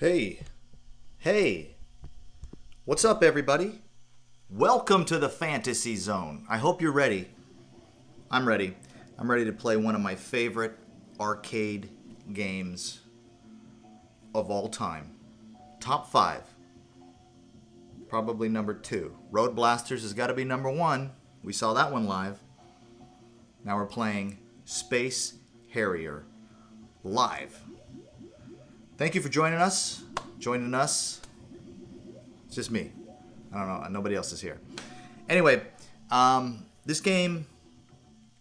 Hey, what's up everybody? Welcome to the Fantasy Zone. I hope you're ready. I'm ready. I'm ready to play one of my favorite arcade games of all time. Top 5. Probably number 2. Road Blasters has got to be number 1. We saw that one live. Now we're playing Space Harrier live. Thank you for joining us. It's just me. I don't know. Nobody else is here. Anyway, this game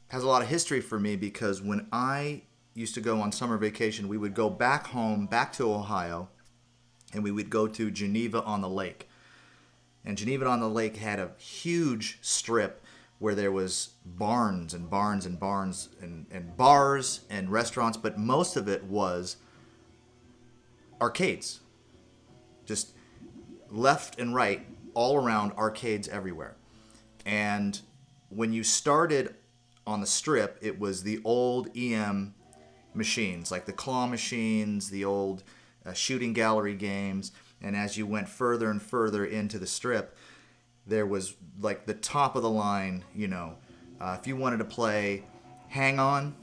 has a lot of history for me because when I used to go on summer vacation, we would go back home, back to Ohio, and we would go to Geneva on the Lake. And Geneva on the Lake had a huge strip where there was barns and barns and barns and bars and restaurants, but most of it was arcades. Just left and right, all around, arcades everywhere. And when you started on the strip, it was the old EM machines, like the claw machines, the old shooting gallery games. And as you went further and further into the strip, there was like the top of the line, if you wanted to play Hang On,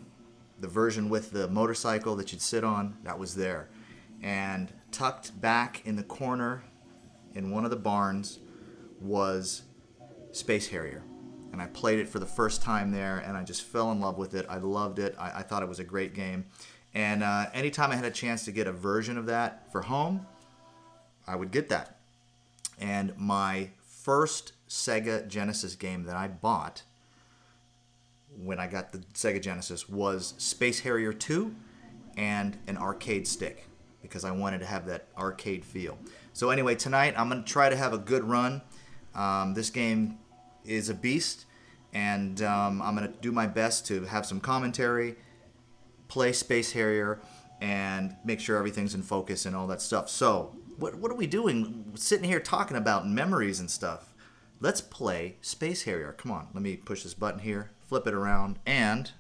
the version with the motorcycle that you'd sit on, that was there. And tucked back in the corner in one of the barns was Space Harrier. And I played it for the first time there, and I just fell in love with it. I loved it. I thought it was a great game. And anytime I had a chance to get a version of that for home, I would get that. And my first Sega Genesis game that I bought when I got the Sega Genesis was Space Harrier 2 and an arcade stick, because I wanted to have that arcade feel. So anyway, tonight I'm going to try to have a good run. This game is a beast, and I'm going to do my best to have some commentary, play Space Harrier, and make sure everything's in focus and all that stuff. So, what are we doing? Sitting here talking about memories and stuff. Let's play Space Harrier. Come on, let me push this button here, flip it around, and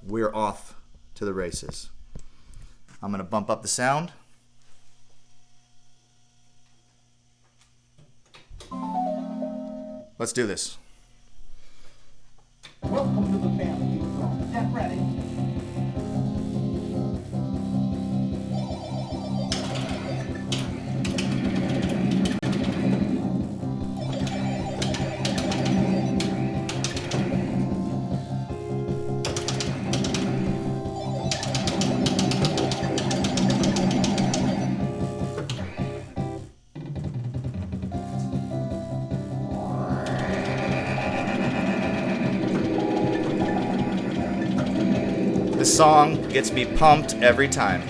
we're off to the races. I'm going to bump up the sound. Let's do this. Welcome to the Fantasy Zone. Get ready. This song gets me pumped every time.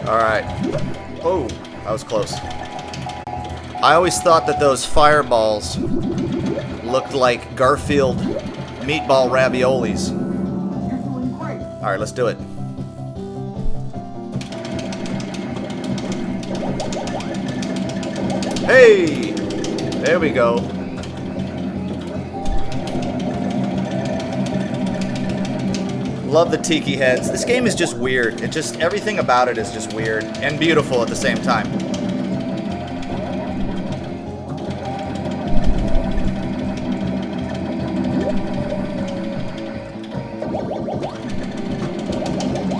Alright. Oh, that was close. I always thought that those fireballs looked like Garfield meatball raviolis. You're doing great. Alright, let's do it. Hey! There we go. Love the tiki heads. This game is just weird. Everything about it is just weird and beautiful at the same time.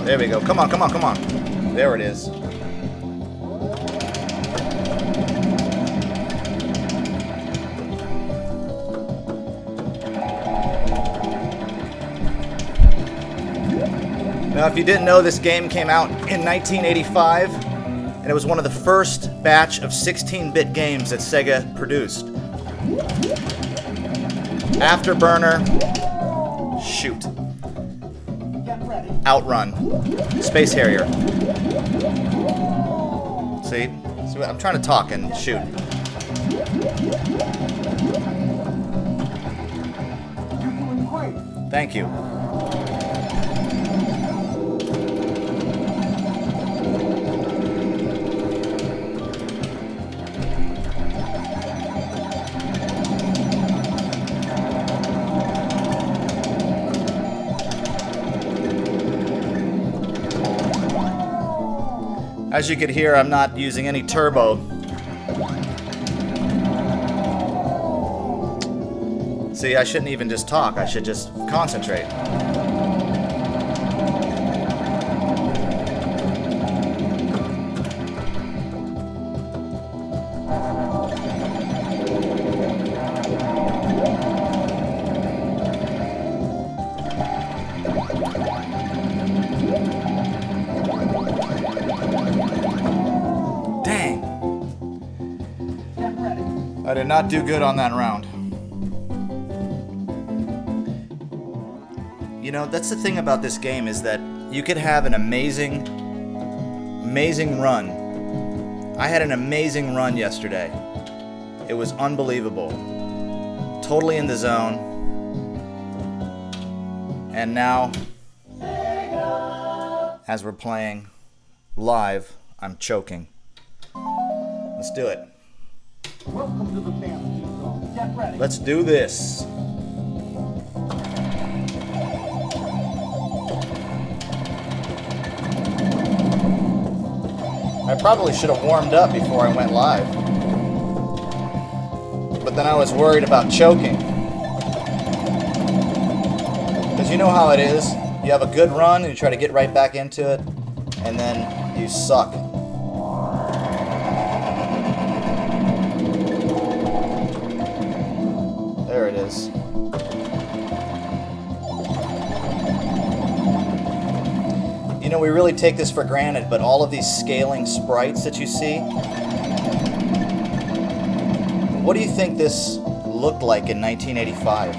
There we go. Come on, come on, come on. There it is. Now, if you didn't know, this game came out in 1985, and it was one of the first batch of 16-bit games that Sega produced. Afterburner, shoot, Get ready. Outrun, Space Harrier. So See, I'm trying to talk and shoot. You're doing great. Thank you. As you could hear, I'm not using any turbo. See, I shouldn't even just talk, I should just concentrate. Dang. Get ready. I did not do good on that round. You know, that's the thing about this game is that you could have an amazing run. I had an amazing run yesterday. It was unbelievable. Totally in the zone. And now, as we're playing live, I'm choking. Let's do it. Welcome to the family. Get ready. Let's do this. I probably should have warmed up before I went live. But then I was worried about choking. Because you know how it is. You have a good run and you try to get right back into it, and then you suck. There it is. You know, we really take this for granted, but all of these scaling sprites that you see, what do you think this looked like in 1985?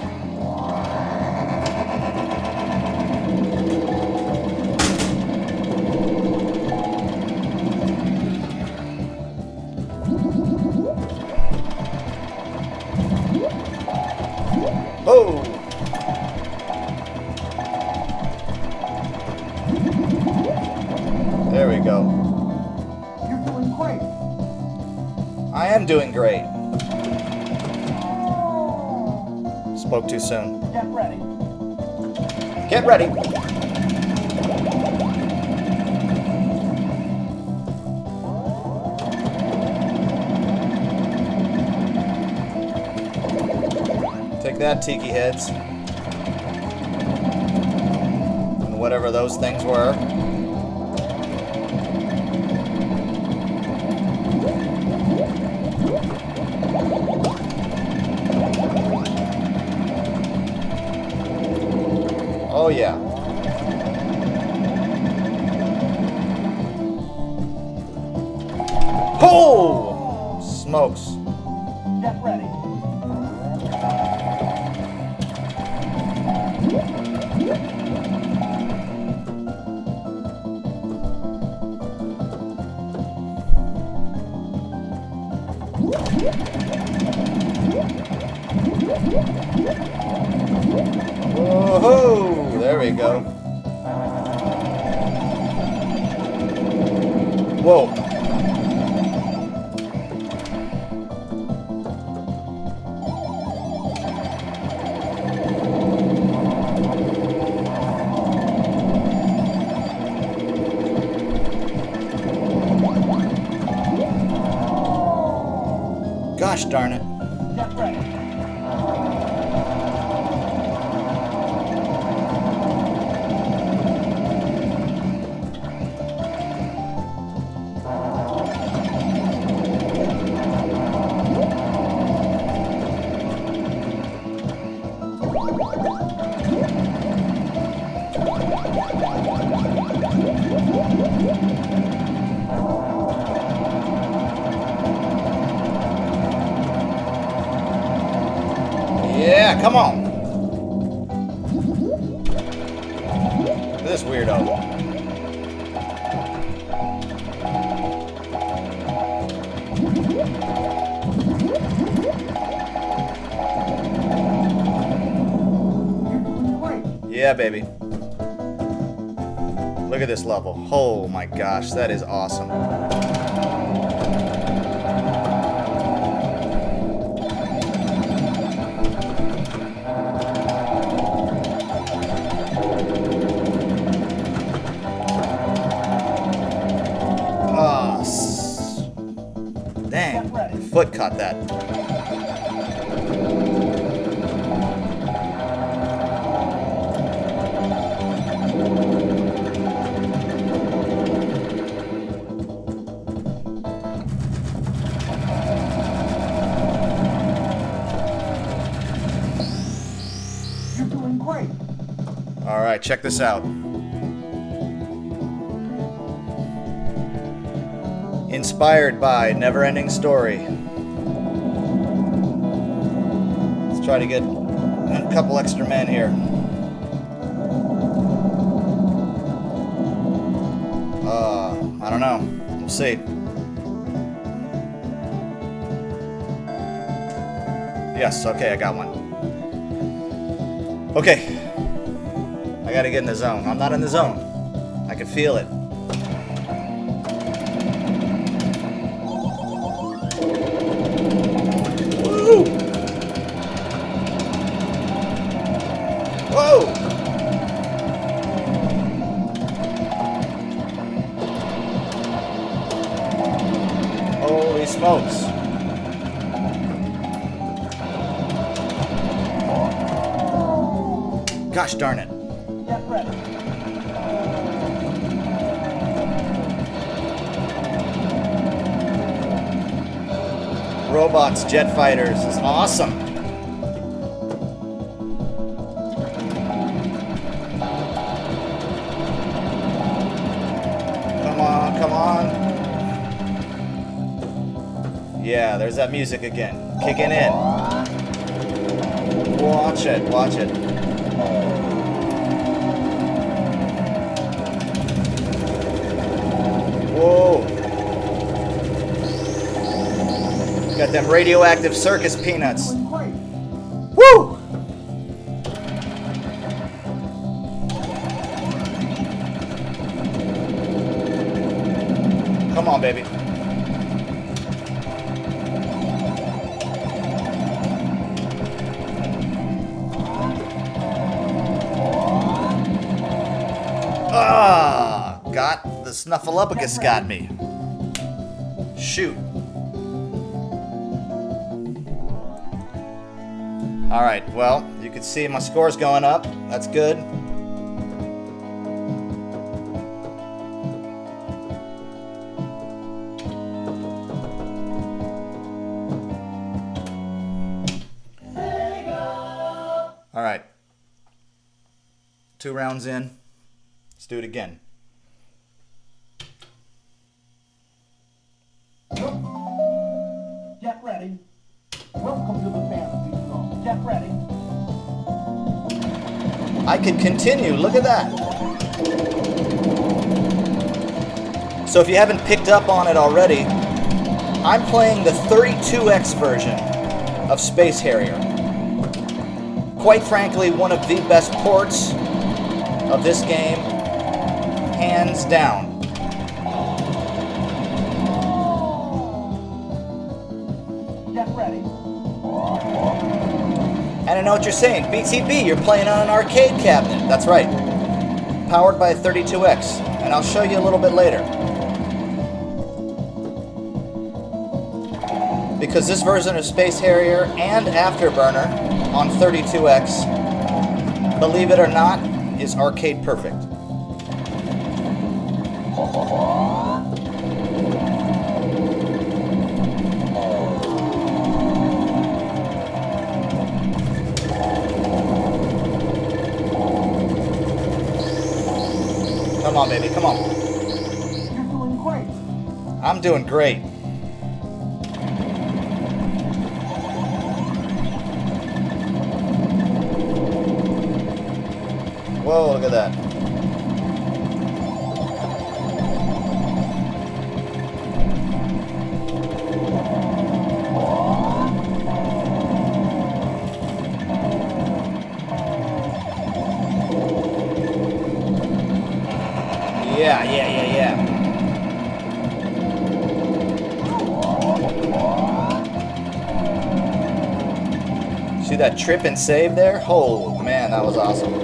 Oh! There we go. You're doing great. I am doing great. Spoke too soon. Get ready. Get ready. Take that, tiki heads. And whatever those things were. Oh yeah. Oh! Smokes. Get ready. Whoa! There we go. Whoa. Gosh darn it. Get ready. Yeah, come on. This weirdo. yeah, baby. Look at this level. Oh my gosh, that is awesome. Dang, my foot caught that. You're doing great. All right, check this out. Inspired by Neverending Story. Let's try to get a couple extra men here. I don't know. We'll see. Yes, okay, I got one. Okay. I gotta get in the zone. I'm not in the zone. I can feel it. Woo! Whoa! Holy smokes. Gosh darn it. Get ready. Robots, jet fighters is awesome. Come on, come on. Yeah, there's that music again. Kicking in. Watch it, watch it. Whoa. Got them radioactive circus peanuts. Doing great. Woo! Come on, baby. Ah, got the snuffleupagus got me. Shoot. All right, well, you can see my score's going up. That's good. All right. 2 rounds in. Let's do it again. Get ready. Welcome to the fantasy zone. Get ready. I could continue. Look at that. So if you haven't picked up on it already, I'm playing the 32X version of Space Harrier. Quite frankly, one of the best ports of this game, hands down. Get ready. And I know what you're saying. BTB, you're playing on an arcade cabinet. That's right. Powered by a 32X. And I'll show you a little bit later. Because this version of Space Harrier and Afterburner on 32X, believe it or not, is arcade perfect. Come on, baby, come on. You're doing great. I'm doing great. Whoa, look at that. See that trip and save there? Oh man, that was awesome.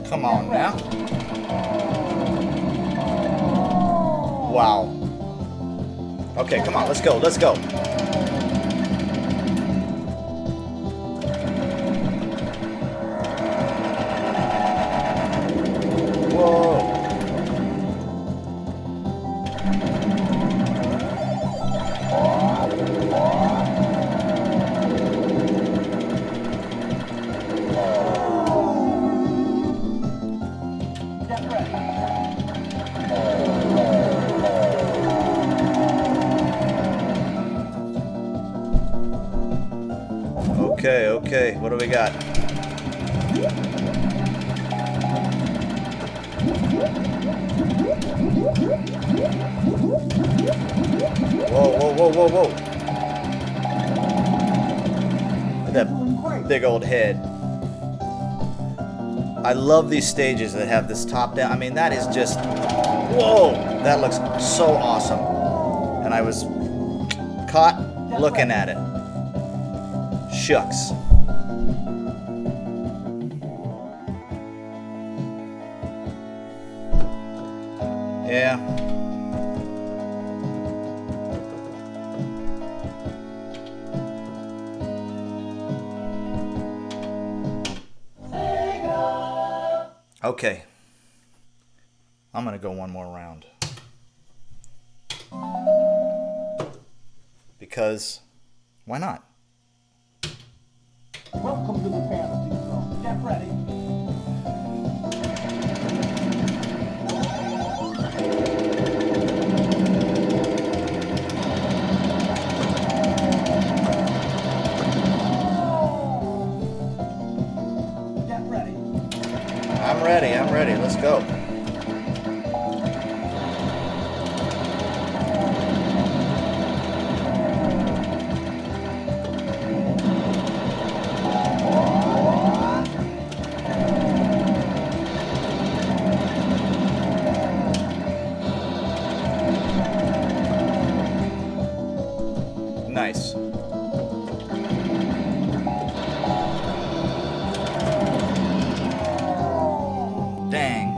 Come on now. Wow. Okay, come on, let's go, let's go. Whoa. Okay, okay, what do we got? Whoa, whoa, whoa, whoa, whoa. Look at that big old head. I love these stages that have this top down. I mean, that is just, whoa, that looks so awesome. And I was caught looking at it. Shucks. Yeah. Okay. I'm gonna go one more round. Because why not? Welcome to the fantasy zone. Get ready. Get ready. I'm ready. Let's go. Nice. Dang.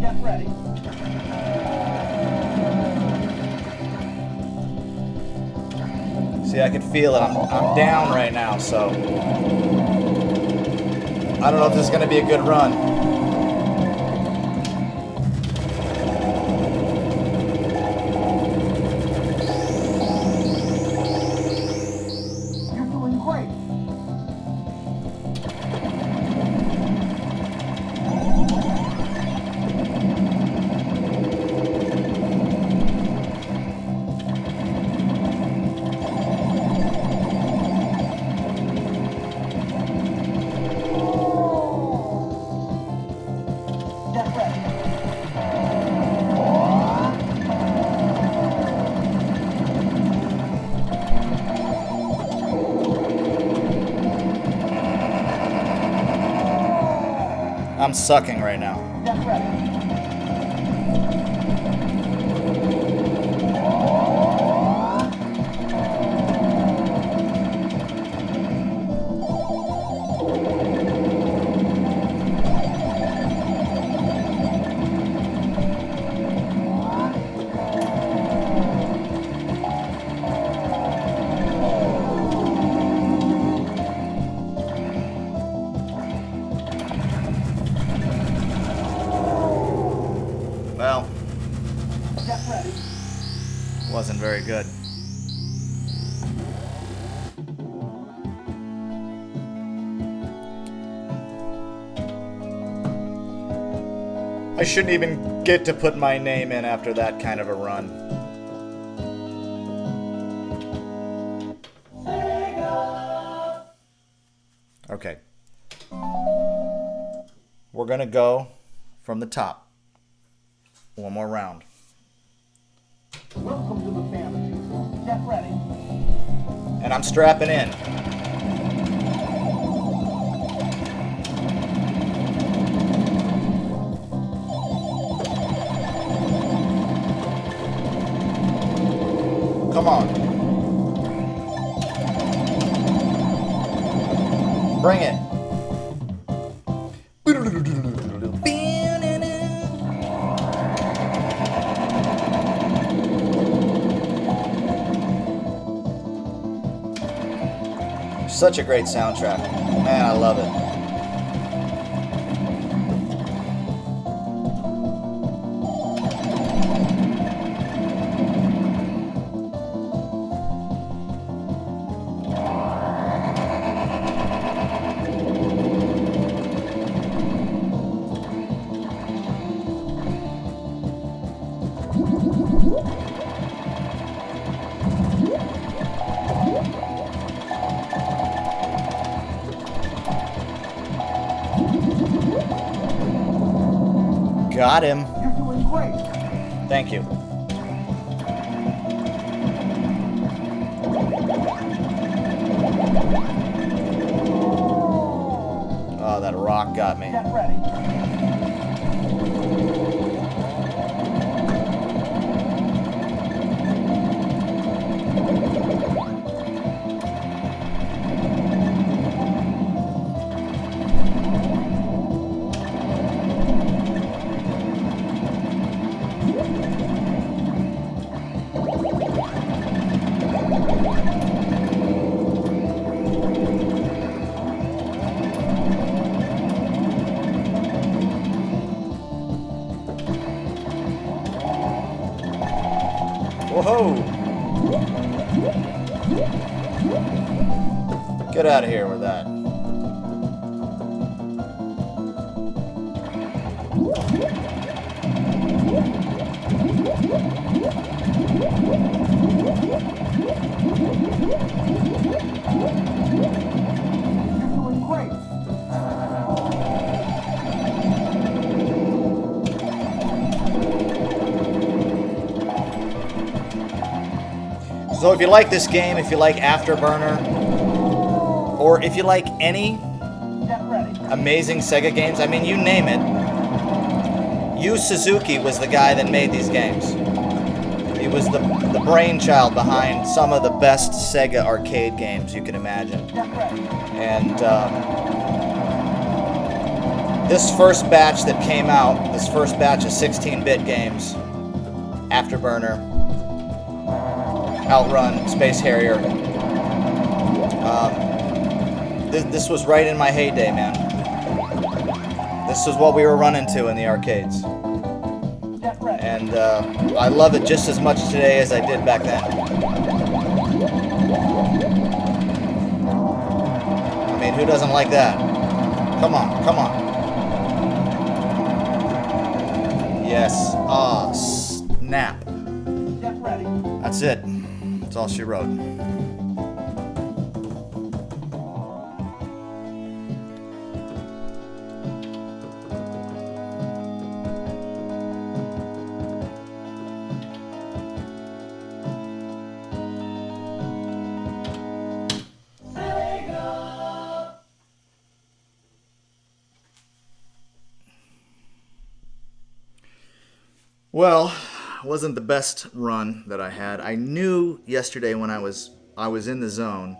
Get ready. See, I can feel it. I'm down right now, so I don't know if this is going to be a good run. I'm sucking right now. good. I shouldn't even get to put my name in after that kind of a run. Okay. We're going to go from the top. One more round. Welcome to the family. Get ready. And I'm strapping in. Come on. Bring it. Such a great soundtrack. Man, I love it. Got him. You're doing great. Thank you. Oh, that rock got me. Get ready. Whoa! Get out of here with that. You're doing great. So if you like this game, if you like Afterburner, or if you like any Get ready. amazing Sega games, I mean, you name it, Yu Suzuki was the guy that made these games. He was the brainchild behind some of the best Sega arcade games you can imagine. Get ready. And this first batch that came out, this first batch of 16-bit games, Afterburner, Outrun, Space Harrier, this was right in my heyday, man. This is what we were running to in the arcades. Get ready. And I love it just as much today as I did back then. I mean, who doesn't like that? Come on, come on. Yes. Ah, snap. Get ready. That's it. That's all she wrote. Well, wasn't the best run that I had. I knew yesterday when I was in the zone,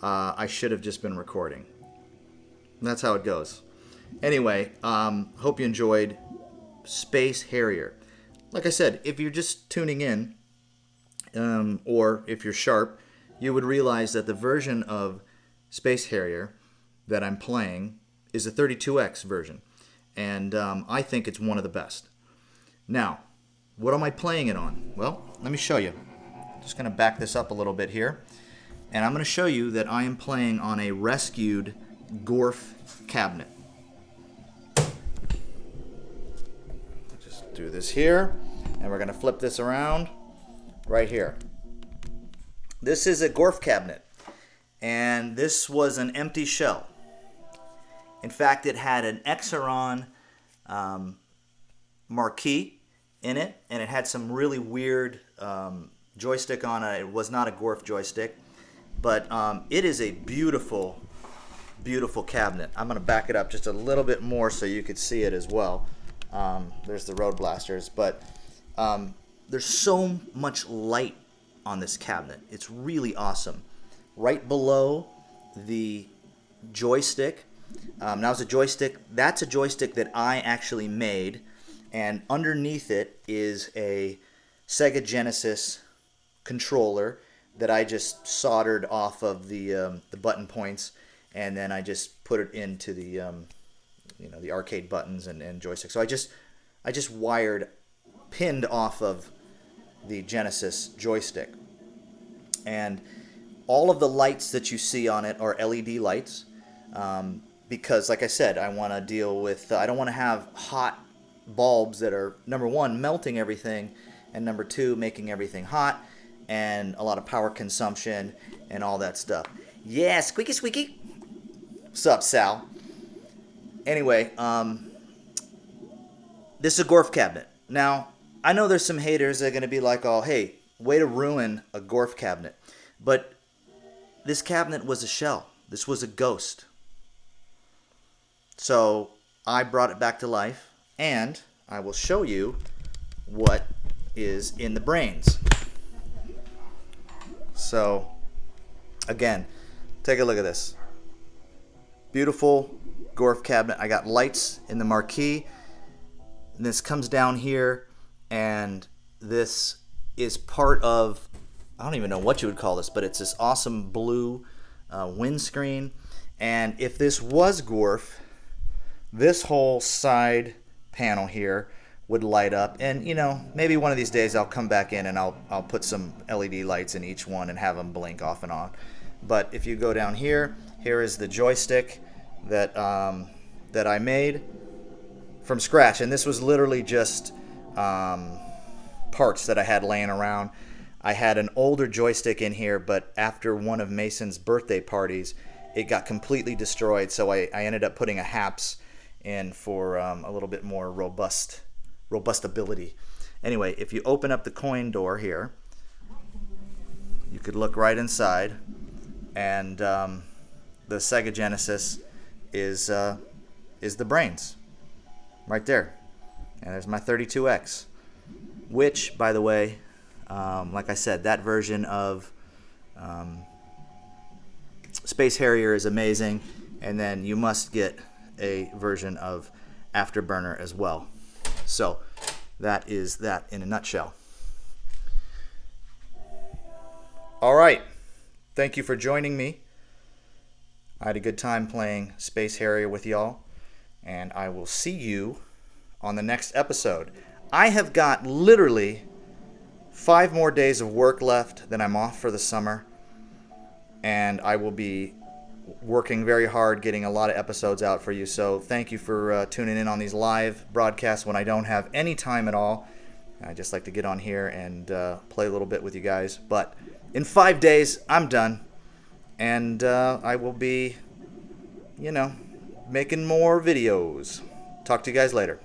I should have just been recording. That's how it goes. Anyway, hope you enjoyed Space Harrier. Like I said, if you're just tuning in, or if you're sharp, you would realize that the version of Space Harrier that I'm playing is a 32X version, and I think it's one of the best. Now, what am I playing it on? Well, let me show you. Just going to back this up a little bit here. And I'm going to show you that I am playing on a rescued Gorf cabinet. Just do this here, and we're going to flip this around right here. This is a Gorf cabinet, and this was an empty shell. In fact, it had an Exeron marquee in it, and it had some really weird joystick on it. It was not a Gorf joystick, but it is a beautiful, beautiful cabinet. I'm going to back it up just a little bit more so you could see it as well. There's the road blasters, but there's so much light on this cabinet. It's really awesome. Right below the joystick, now it's a joystick. That's a joystick that I actually made, and underneath it is a Sega Genesis controller that I just soldered off of the button points, and then I just put it into the the arcade buttons and joystick. So I just pinned off of the Genesis joystick, and all of the lights that you see on it are LED lights, because like I said, I want to deal with I don't want to have hot bulbs that are, number one, melting everything, and number two, making everything hot, and a lot of power consumption and all that stuff. Yeah, squeaky squeaky. What's up, Sal? Anyway, this is a Gorf cabinet. Now, I know there's some haters that are going to be like, oh, hey, way to ruin a Gorf cabinet. But this cabinet was a shell. This was a ghost. So I brought it back to life, and I will show you what is in the brains. So, again, take a look at this. Beautiful Gorf cabinet. I got lights in the marquee. And this comes down here, and this is part of, I don't even know what you would call this, but it's this awesome blue windscreen. And if this was Gorf, this whole side panel here would light up, and maybe one of these days I'll come back in and I'll put some LED lights in each one and have them blink off and on. But if you go down here, here is the joystick that that I made from scratch, and this was literally just parts that I had laying around. I had an older joystick in here, but after one of Mason's birthday parties, it got completely destroyed, so I ended up putting a HAPS in for a little bit more robustability. Anyway, if you open up the coin door here, you could look right inside, and the Sega Genesis is the brains right there. And there's my 32X, which, by the way, like I said, that version of Space Harrier is amazing, and then you must get a version of Afterburner as well. So that is that in a nutshell. All right, thank you for joining me. I had a good time playing Space Harrier with y'all, and I will see you on the next episode. I have got literally 5 more days of work left, then I'm off for the summer, and I will be working very hard getting a lot of episodes out for you. So thank you for tuning in on these live broadcasts when I don't have any time at all. I just like to get on here and play a little bit with you guys. But in 5 days, I'm done, and I will be, making more videos. Talk to you guys later.